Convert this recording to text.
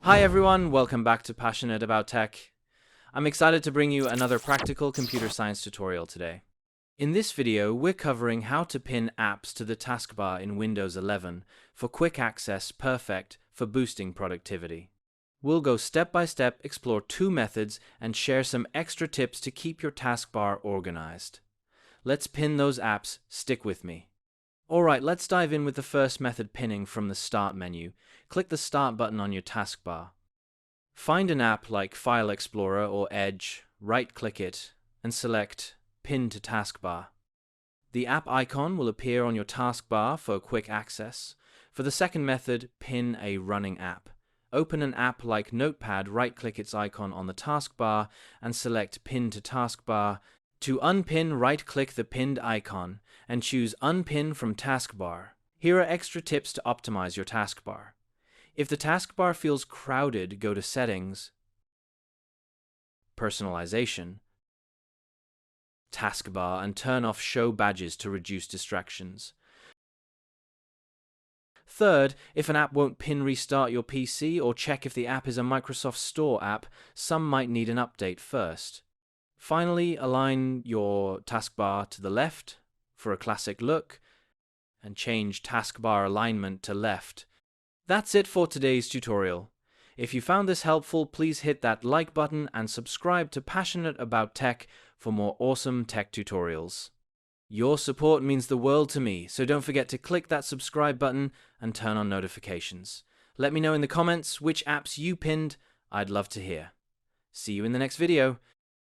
Hi everyone, welcome back to Passionate About Tech. I'm excited to bring you another practical computer science tutorial today. In this video, we're covering how to pin apps to the taskbar in Windows 11 for quick access, perfect for boosting productivity. We'll go step by step, explore two methods, and share some extra tips to keep your taskbar organized. Let's pin those apps, stick with me. Alright, let's dive in with the first method, pinning from the Start menu. Click the Start button on your taskbar. Find an app like File Explorer or Edge, right-click it, and select Pin to Taskbar. The app icon will appear on your taskbar for quick access. For the second method, pin a running app. Open an app like Notepad, right-click its icon on the taskbar, and select Pin to Taskbar. To unpin, right-click the pinned icon and choose Unpin from Taskbar. Here are extra tips to optimize your taskbar. If the taskbar feels crowded, go to Settings, Personalization, Taskbar, and turn off Show Badges to reduce distractions. Third, if an app won't pin, restart your PC or check if the app is a Microsoft Store app. Some might need an update first. Finally, align your taskbar to the left for a classic look and change taskbar alignment to left. That's it for today's tutorial. If you found this helpful, please hit that like button and subscribe to Passionate About Tech for more awesome tech tutorials. Your support means the world to me, so don't forget to click that subscribe button and turn on notifications. Let me know in the comments which apps you pinned. I'd love to hear. See you in the next video.